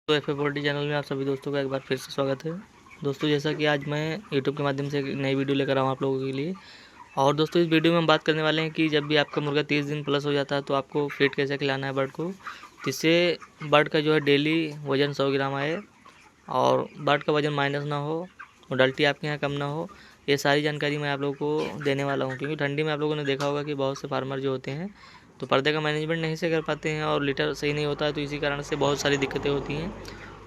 तो FA40 channel में आप सभी दोस्तों का एक बार फिर से स्वागत है। दोस्तों, जैसा कि आज मैं YouTube के माध्यम से एक नई वीडियो लेकर आऊँ आप लोगों के लिए। और दोस्तों, इस वीडियो में हम बात करने वाले हैं कि जब भी आपका मुर्गा 30 दिन प्लस हो जाता है तो आपको फीड कैसे खिलाना है बर्ड को, जिससे बर्ड का जो है डेली वज़न 100 ग्राम आए और बर्ड का वज़न माइनस ना हो, मोडल्टी आपके यहाँ कम ना हो। ये सारी जानकारी मैं आप लोगों को देने वाला हूँ, क्योंकि ठंडी में आप लोगों ने देखा होगा कि बहुत से फार्मर जो होते हैं तो पर्दे का मैनेजमेंट नहीं से कर पाते हैं और लिटर सही नहीं होता है, तो इसी कारण से बहुत सारी दिक्कतें होती हैं।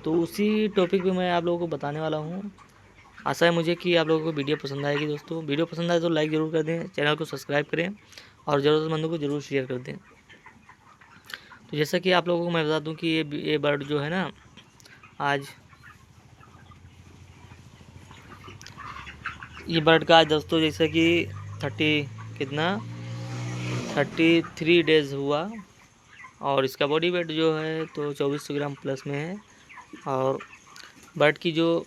तो उसी टॉपिक पे मैं आप लोगों को बताने वाला हूँ। आशा है मुझे कि आप लोगों को वीडियो पसंद आएगी। दोस्तों, वीडियो पसंद आए तो लाइक ज़रूर कर दें, चैनल को सब्सक्राइब करें और ज़रूरतमंदों को ज़रूर शेयर कर दें। तो जैसा कि आप लोगों को मैं बता दूं कि ये बर्ड जो है ना, आज ये बर्ड का आज दोस्तों जैसे कि 33 डेज़ हुआ और इसका बॉडी वेट जो है तो 2400 ग्राम प्लस में है। और बर्ड की जो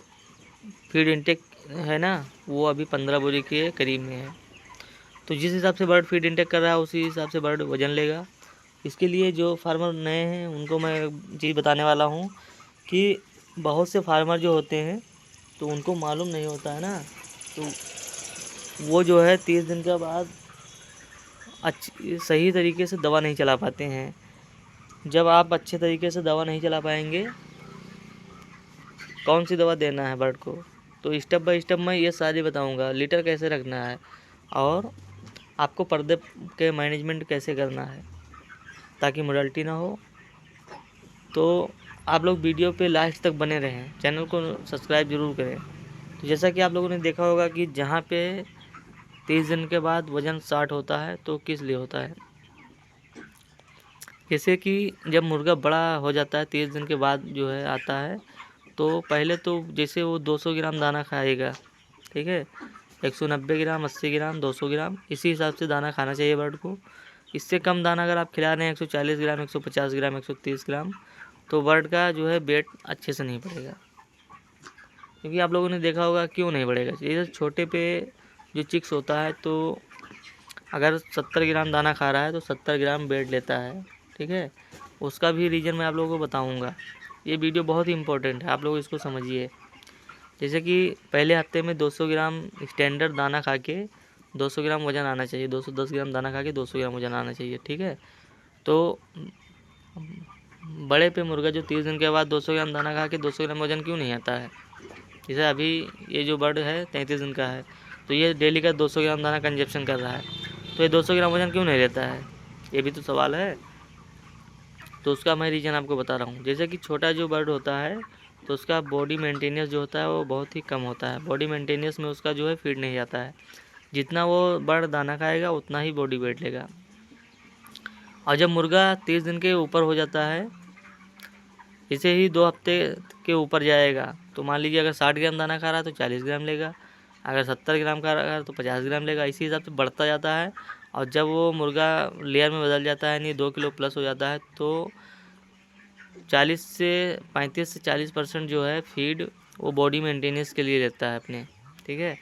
फीड इंटेक है ना, वो अभी 15 बोरी के करीब में है। तो जिस हिसाब से बर्ड फीड इंटेक कर रहा है उसी हिसाब से बर्ड वज़न लेगा। इसके लिए जो फार्मर नए हैं उनको मैं चीज़ बताने वाला हूँ कि बहुत से फार्मर जो होते हैं तो उनको मालूम नहीं होता है ना, तो वो जो है 30 दिन के बाद अच्छी सही तरीके से दवा नहीं चला पाते हैं। जब आप अच्छे तरीके से दवा नहीं चला पाएंगे, कौन सी दवा देना है बर्ड को, तो स्टेप बाय स्टेप मैं ये सारी बताऊंगा। लीटर कैसे रखना है और आपको पर्दे के मैनेजमेंट कैसे करना है ताकि मोडल्टी ना हो। तो आप लोग वीडियो पे लास्ट तक बने रहें, चैनल को सब्सक्राइब ज़रूर करें। तो जैसा कि आप लोगों ने देखा होगा कि जहाँ पे 30 दिन के बाद वज़न 60 होता है तो किस लिए होता है, जैसे कि जब मुर्गा बड़ा हो जाता है 30 दिन के बाद जो है आता है, तो पहले तो जैसे वो 200 ग्राम दाना खाएगा, ठीक है, 190 ग्राम, 80 ग्राम, 200 ग्राम, इसी हिसाब से दाना खाना चाहिए बर्ड को। इससे कम दाना अगर आप खिला रहे हैं 140 ग्राम, 150 ग्राम, 130 ग्राम, तो बर्ड का जो है वेट अच्छे से नहीं बढ़ेगा। क्योंकि आप लोगों ने देखा होगा क्यों नहीं बढ़ेगा, जैसे छोटे पे जो चिक्स होता है तो अगर 70 ग्राम दाना खा रहा है तो 70 ग्राम वेट लेता है, ठीक है। उसका भी रीज़न मैं आप लोगों को बताऊंगा। ये वीडियो बहुत ही इंपॉर्टेंट है, आप लोग इसको समझिए। जैसे कि पहले हफ्ते में 200 ग्राम स्टैंडर्ड दाना खा के 200 ग्राम वज़न आना चाहिए, 210 ग्राम दाना खा के 200 ग्राम वज़न आना चाहिए, ठीक है। तो बड़े पे मुर्गा जो 30 दिन के बाद 200 ग्राम दाना खा के 200 ग्राम वज़न क्यों नहीं आता है। जैसे अभी ये जो बर्ड है 33 दिन का है, तो ये डेली का 200 ग्राम दाना कंजप्शन कर रहा है, तो ये 200 ग्राम वज़न क्यों नहीं रहता है, ये भी तो सवाल है। तो उसका मैं रीज़न आपको बता रहा हूँ। जैसे कि छोटा जो बर्ड होता है तो उसका बॉडी मेंटेनेंस जो होता है वो बहुत ही कम होता है। बॉडी मेंटेनेंस में उसका जो है फीड नहीं जाता है। जितना वो बर्ड दाना खाएगा उतना ही बॉडी वेट लेगा। और जब मुर्गा 30 दिन के ऊपर हो जाता है, इसे ही 2 हफ्ते के ऊपर जाएगा, तो मान लीजिए अगर 60 ग्राम दाना खा रहा है तो 40 ग्राम लेगा, अगर 70 ग्राम खा रहा है तो 50 ग्राम लेगा। इसी हिसाब से बढ़ता जाता है। और जब वो मुर्गा लेयर में बदल जाता है, यानी 2 किलो प्लस हो जाता है, तो 35 से 40% जो है फीड वो बॉडी मेंटेनेंस के लिए लेता है अपने, ठीक है,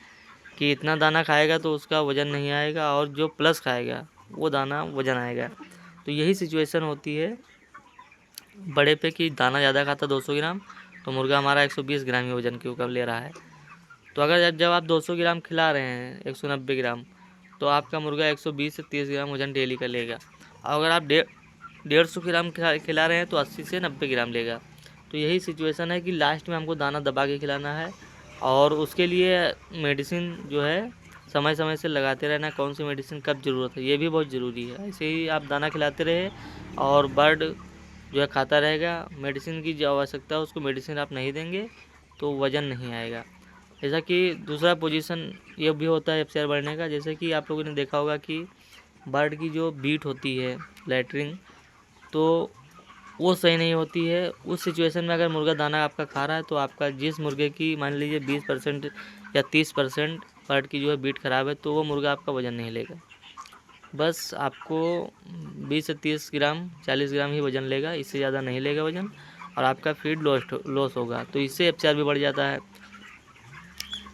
कि इतना दाना खाएगा तो उसका वज़न नहीं आएगा और जो प्लस खाएगा वो दाना वज़न आएगा। तो यही सिचुएशन होती है बड़े पे कि दाना ज़्यादा खाता 200 ग्राम, तो मुर्गा हमारा 120 ग्राम ही वज़न के ऊपर ले रहा है। तो अगर जब आप 200 ग्राम खिला रहे हैं 190 ग्राम, तो आपका मुर्गा 120 से 30 ग्राम वज़न डेली का लेगा। और अगर आप 150 ग्राम खिला रहे हैं तो 80 से 90 ग्राम लेगा। तो यही सिचुएशन है कि लास्ट में हमको दाना दबा के खिलाना है और उसके लिए मेडिसिन जो है समय समय से लगाते रहना। कौन सी मेडिसिन कब ज़रूरत है ये भी बहुत ज़रूरी है। ऐसे ही आप दाना खिलाते रहे और बर्ड जो है खाता रहेगा। मेडिसिन की जो आवश्यकता है उसको मेडिसिन आप नहीं देंगे तो वज़न नहीं आएगा। जैसा कि दूसरा पोजीशन ये भी होता है FCR बढ़ने का। जैसे कि आप लोगों ने देखा होगा कि बर्ड की जो बीट होती है लैटरिन, तो वो सही नहीं होती है। उस सिचुएशन में अगर मुर्गा दाना आपका खा रहा है तो आपका जिस मुर्गे की मान लीजिए 20% या 30% बर्ड की जो है बीट ख़राब है, तो वो मुर्गा आपका वज़न नहीं लेगा। बस आपको 20 से 30 ग्राम 40 ग्राम ही वज़न लेगा, इससे ज़्यादा नहीं लेगा वज़न, और आपका फीड लॉस होगा। तो इससे FCR भी बढ़ जाता है।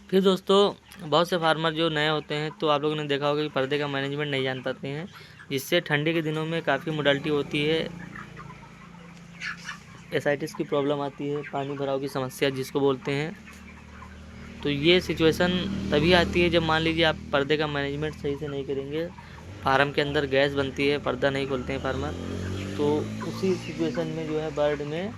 फिर दोस्तों, बहुत से फार्मर जो नए होते हैं तो आप लोगों ने देखा होगा कि पर्दे का मैनेजमेंट नहीं जान पाते हैं, जिससे ठंडी के दिनों में काफ़ी मोडल्टी होती है एसाइटिस की प्रॉब्लम आती है, पानी भराव की समस्या जिसको बोलते हैं। तो ये सिचुएशन तभी आती है जब मान लीजिए आप पर्दे का मैनेजमेंट सही से नहीं करेंगे। फार्म के अंदर गैस बनती है, पर्दा नहीं खोलते हैं फार्मर, तो उसी सिचुएशन में जो है बर्ड में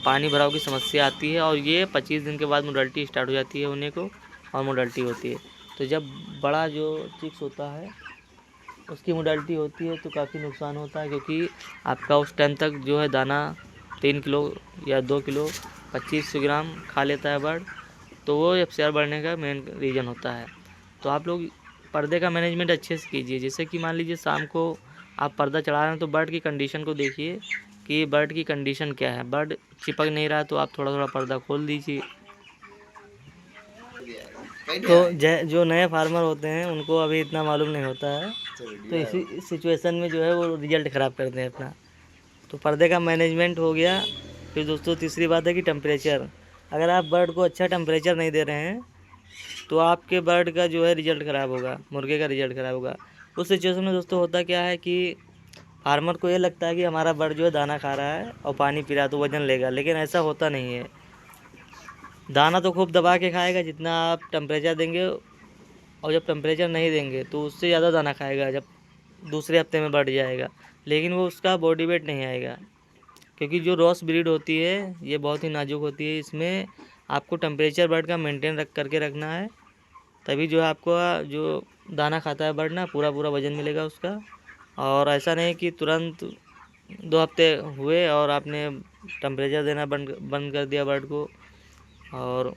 पानी भराव की समस्या आती है। और ये 25 दिन के बाद मोडल्टी स्टार्ट हो जाती है होने को, और मोडल्टी होती है। तो जब बड़ा जो चिक्स होता है उसकी मोडल्टी होती है तो काफ़ी नुकसान होता है, क्योंकि आपका उस टाइम तक जो है दाना 3 किलो या 2 किलो 2500 ग्राम खा लेता है बर्ड। तो वो FCR बढ़ने का मेन रीज़न होता है। तो आप लोग पर्दे का मैनेजमेंट अच्छे से कीजिए। जैसे कि मान लीजिए शाम को आप पर्दा चढ़ा रहे हैं तो बर्ड की कंडीशन को देखिए कि बर्ड की कंडीशन क्या है। बर्ड चिपक नहीं रहा तो आप थोड़ा थोड़ा पर्दा खोल दीजिए। तो जो नए फार्मर होते हैं उनको अभी इतना मालूम नहीं होता है, तो इसी सिचुएशन में जो है वो रिजल्ट ख़राब करते हैं अपना। तो पर्दे का मैनेजमेंट हो गया। फिर दोस्तों तीसरी बात है कि टेम्परेचर। अगर आप बर्ड को अच्छा टेम्परेचर नहीं दे रहे हैं तो आपके बर्ड का जो है रिजल्ट ख़राब होगा, मुर्गे का रिजल्ट ख़राब होगा। उस सिचुएशन में दोस्तों होता क्या है कि फार्मर को ये लगता है कि हमारा बर्ड जो है दाना खा रहा है और पानी पी रहा है तो वज़न लेगा, लेकिन ऐसा होता नहीं है। दाना तो खूब दबा के खाएगा जितना आप टेम्परेचर देंगे, और जब टेम्परेचर नहीं देंगे तो उससे ज़्यादा दाना खाएगा जब दूसरे हफ्ते में बढ़ जाएगा, लेकिन वो उसका बॉडी वेट नहीं आएगा। क्योंकि जो रॉस ब्रीड होती है ये बहुत ही नाजुक होती है। इसमें आपको टेम्परेचर बर्ड का मेंटेन करके रखना है, तभी जो है आपको जो दाना खाता है बर्ड ना पूरा पूरा वज़न मिलेगा उसका। और ऐसा नहीं कि तुरंत 2 हफ्ते हुए और आपने टेम्परेचर देना बंद कर दिया बर्ड को और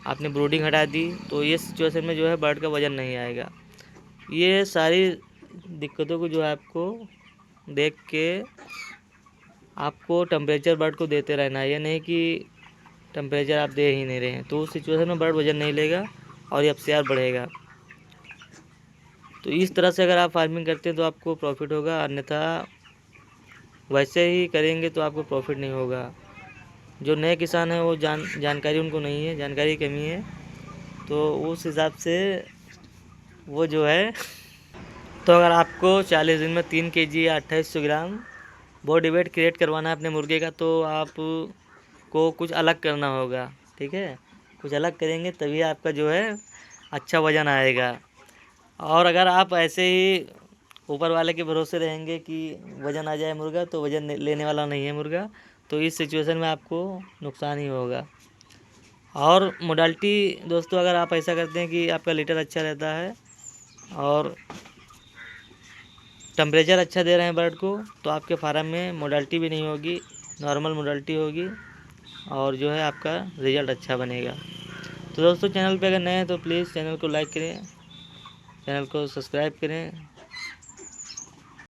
आपने ब्रूडिंग हटा दी, तो ये सिचुएशन में जो है बर्ड का वज़न नहीं आएगा। ये सारी दिक्कतों को जो है आपको देख के आपको टेम्परेचर बर्ड को देते रहना है। ये नहीं कि टेम्परेचर आप दे ही नहीं रहे हैं, तो उस सिचुएशन में बर्ड वज़न नहीं लेगा और FCR बढ़ेगा। तो इस तरह से अगर आप फार्मिंग करते हैं तो आपको प्रॉफिट होगा, अन्यथा वैसे ही करेंगे तो आपको प्रॉफिट नहीं होगा। जो नए किसान हैं वो जानकारी उनको नहीं है, जानकारी की कमी है, तो उस हिसाब से वो जो है तो अगर आपको 40 दिन में 3 kg या 2800 ग्राम बॉडी वेट क्रिएट करवाना है अपने मुर्गे का, तो आप को कुछ अलग करना होगा। ठीक है, कुछ अलग करेंगे तभी आपका जो है अच्छा वज़न आएगा। और अगर आप ऐसे ही ऊपर वाले के भरोसे रहेंगे कि वज़न आ जाए मुर्गा, तो वज़न लेने वाला नहीं है मुर्गा। तो इस सिचुएशन में आपको नुकसान ही होगा। और मोडालिटी दोस्तों, अगर आप ऐसा करते हैं कि आपका लीटर अच्छा रहता है और टेम्परेचर अच्छा दे रहे हैं बर्ड को, तो आपके फार्म में मोडालिटी भी नहीं होगी, नॉर्मल मोडालिटी होगी और जो है आपका रिज़ल्ट अच्छा बनेगा। तो दोस्तों चैनल पे अगर नए हैं तो प्लीज़ चैनल को लाइक करें, चैनल को सब्सक्राइब करें